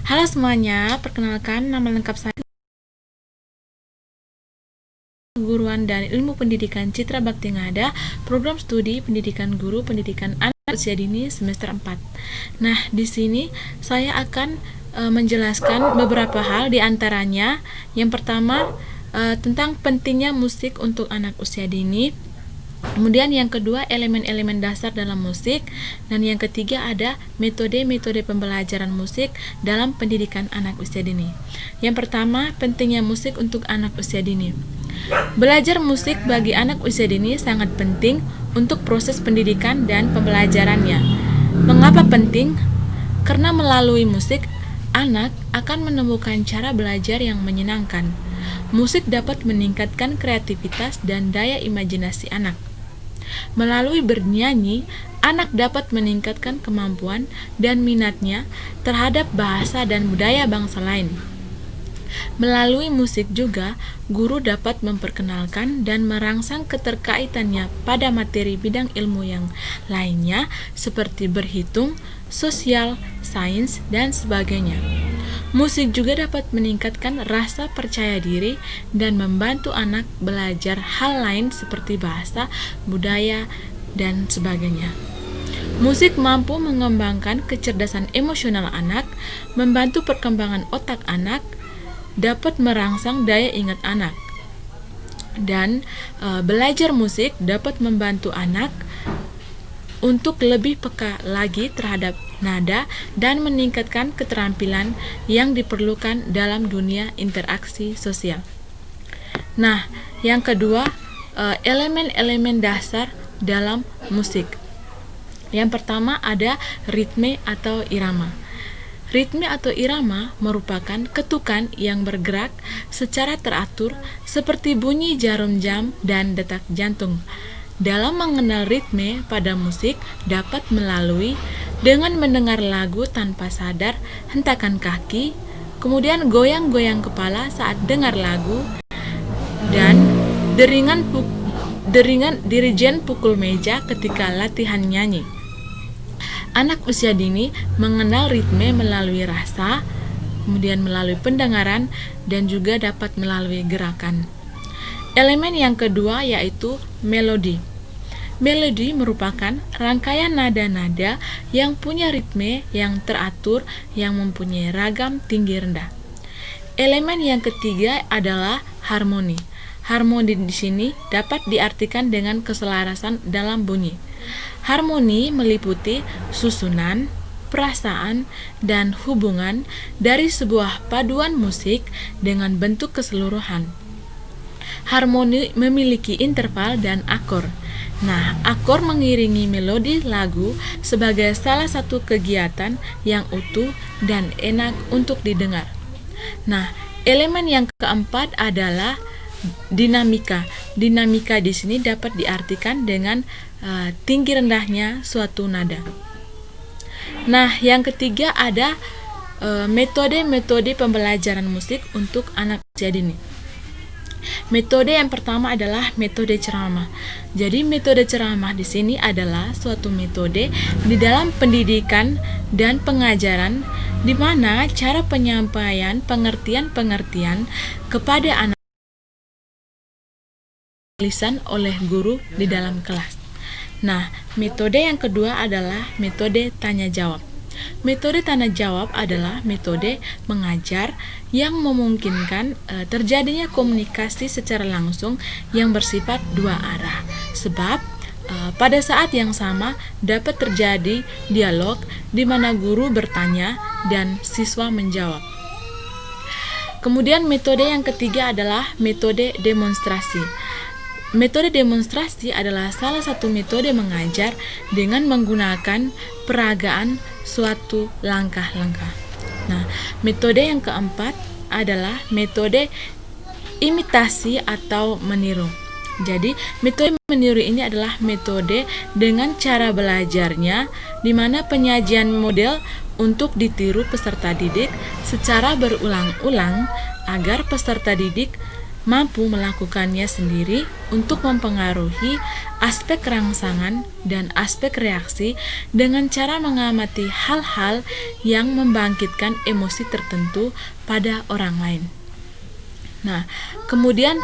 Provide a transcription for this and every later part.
Halo semuanya, perkenalkan nama lengkap saya Keguruan dan Ilmu Pendidikan Citra Bakti Ngada, Program Studi Pendidikan Guru Pendidikan Anak Usia Dini semester 4. Nah, di sini saya akan menjelaskan beberapa hal, di antaranya yang pertama tentang pentingnya musik untuk anak usia dini. Kemudian yang kedua, elemen-elemen dasar dalam musik. Dan yang ketiga ada metode-metode pembelajaran musik dalam pendidikan anak usia dini. Yang pertama, pentingnya musik untuk anak usia dini. Belajar musik bagi anak usia dini sangat penting untuk proses pendidikan dan pembelajarannya. Mengapa penting? Karena melalui musik, anak akan menemukan cara belajar yang menyenangkan. Musik dapat meningkatkan kreativitas dan daya imajinasi anak. Melalui bernyanyi, anak dapat meningkatkan kemampuan dan minatnya terhadap bahasa dan budaya bangsa lain. Melalui musik juga, guru dapat memperkenalkan dan merangsang keterkaitannya pada materi bidang ilmu yang lainnya seperti berhitung, sosial, sains, dan sebagainya. Musik juga dapat meningkatkan rasa percaya diri dan membantu anak belajar hal lain seperti bahasa, budaya, dan sebagainya. Musik mampu mengembangkan kecerdasan emosional anak, membantu perkembangan otak anak, dapat merangsang daya ingat anak. Dan belajar musik dapat membantu anak untuk lebih peka lagi terhadap nada dan meningkatkan keterampilan yang diperlukan dalam dunia interaksi sosial. Nah, yang kedua, elemen-elemen dasar dalam musik. Yang pertama ada ritme atau irama. Ritme atau irama merupakan ketukan yang bergerak secara teratur seperti bunyi jarum jam dan detak jantung. Dalam mengenal ritme pada musik dapat melalui dengan mendengar lagu tanpa sadar, hentakan kaki, kemudian goyang-goyang kepala saat dengar lagu, dan dirijen pukul meja ketika latihan nyanyi. Anak usia dini mengenal ritme melalui rasa, kemudian melalui pendengaran, dan juga dapat melalui gerakan. Elemen yang kedua yaitu melodi. Melodi merupakan rangkaian nada-nada yang punya ritme yang teratur yang mempunyai ragam tinggi rendah. Elemen yang ketiga adalah harmoni. Harmoni di sini dapat diartikan dengan keselarasan dalam bunyi. Harmoni meliputi susunan, perasaan, dan hubungan dari sebuah paduan musik dengan bentuk keseluruhan. Harmoni memiliki interval dan akor. Nah, akor mengiringi melodi lagu sebagai salah satu kegiatan yang utuh dan enak untuk didengar. Nah, elemen yang keempat adalah dinamika. Dinamika di sini dapat diartikan dengan tinggi rendahnya suatu nada. Nah, yang ketiga ada metode-metode pembelajaran musik untuk anak usia dini. Metode yang pertama adalah metode ceramah. Jadi metode ceramah di sini adalah suatu metode di dalam pendidikan dan pengajaran di mana cara penyampaian pengertian-pengertian kepada anak lisan oleh guru di dalam kelas. Nah, metode yang kedua adalah metode tanya jawab. Metode tanya jawab adalah metode mengajar yang memungkinkan terjadinya komunikasi secara langsung yang bersifat dua arah. Sebab pada saat yang sama dapat terjadi dialog di mana guru bertanya dan siswa menjawab. Kemudian metode yang ketiga adalah metode demonstrasi. Metode demonstrasi adalah salah satu metode mengajar dengan menggunakan peragaan suatu langkah-langkah. Nah, metode yang keempat adalah metode imitasi atau meniru. Jadi, metode meniru ini adalah metode dengan cara belajarnya di mana penyajian model untuk ditiru peserta didik secara berulang-ulang agar peserta didik mampu melakukannya sendiri untuk mempengaruhi aspek rangsangan dan aspek reaksi dengan cara mengamati hal-hal yang membangkitkan emosi tertentu pada orang lain. Nah, kemudian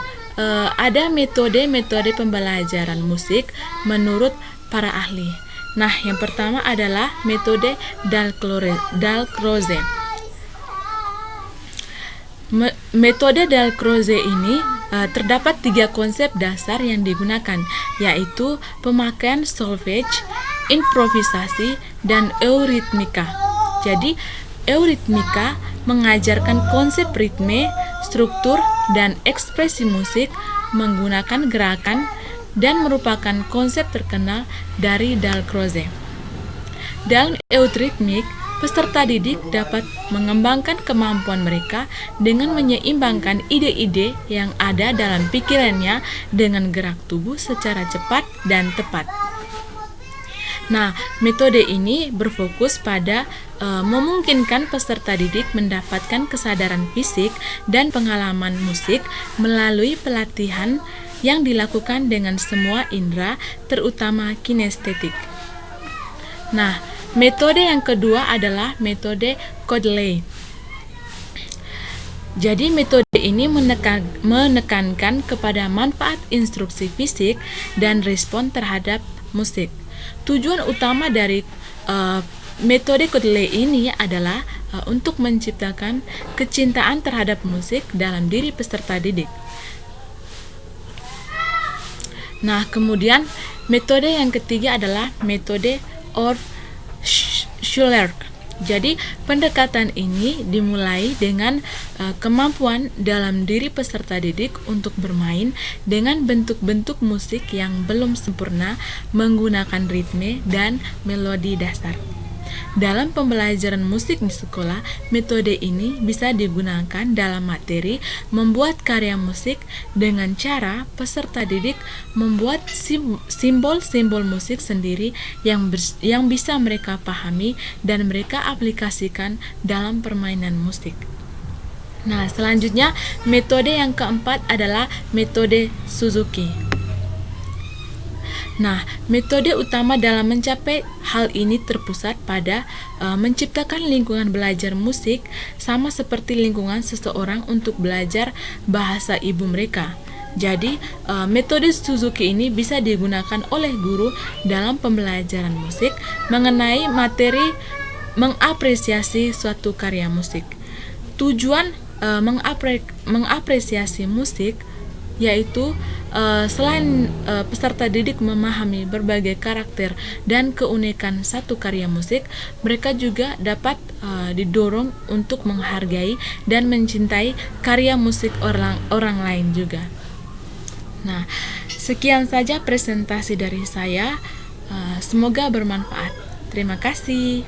ada metode-metode pembelajaran musik menurut para ahli. Nah, yang pertama adalah metode Dalcroze. Metode Dalcroze ini terdapat 3 konsep dasar yang digunakan, yaitu pemakaian solfege, improvisasi, dan euritmika. Jadi, euritmika mengajarkan konsep ritme, struktur, dan ekspresi musik menggunakan gerakan dan merupakan konsep terkenal dari Dalcroze. Dalam euritmik, peserta didik dapat mengembangkan kemampuan mereka dengan menyeimbangkan ide-ide yang ada dalam pikirannya dengan gerak tubuh secara cepat dan tepat. Nah, metode ini berfokus pada memungkinkan peserta didik mendapatkan kesadaran fisik dan pengalaman musik melalui pelatihan yang dilakukan dengan semua indera, terutama kinestetik. Nah, metode yang kedua adalah metode Kodaly. Jadi metode ini menekankan kepada manfaat instruksi fisik dan respon terhadap musik. Tujuan utama dari metode Kodaly ini adalah untuk menciptakan kecintaan terhadap musik dalam diri peserta didik. Nah, kemudian metode yang ketiga adalah metode Schuller. Jadi, pendekatan ini dimulai dengan kemampuan dalam diri peserta didik untuk bermain dengan bentuk-bentuk musik yang belum sempurna menggunakan ritme dan melodi dasar. Dalam pembelajaran musik di sekolah, metode ini bisa digunakan dalam materi membuat karya musik dengan cara peserta didik membuat simbol-simbol musik sendiri yang bisa mereka pahami dan mereka aplikasikan dalam permainan musik. Nah, selanjutnya metode yang keempat adalah metode Suzuki. Nah, metode utama dalam mencapai hal ini terpusat pada menciptakan lingkungan belajar musik sama seperti lingkungan seseorang untuk belajar bahasa ibu mereka. Jadi, metode Suzuki ini bisa digunakan oleh guru dalam pembelajaran musik mengenai materi mengapresiasi suatu karya musik. Tujuan mengapresiasi musik yaitu selain peserta didik memahami berbagai karakter dan keunikan satu karya musik, mereka juga dapat didorong untuk menghargai dan mencintai karya musik orang lain juga. Nah, sekian saja presentasi dari saya. Semoga bermanfaat. Terima kasih.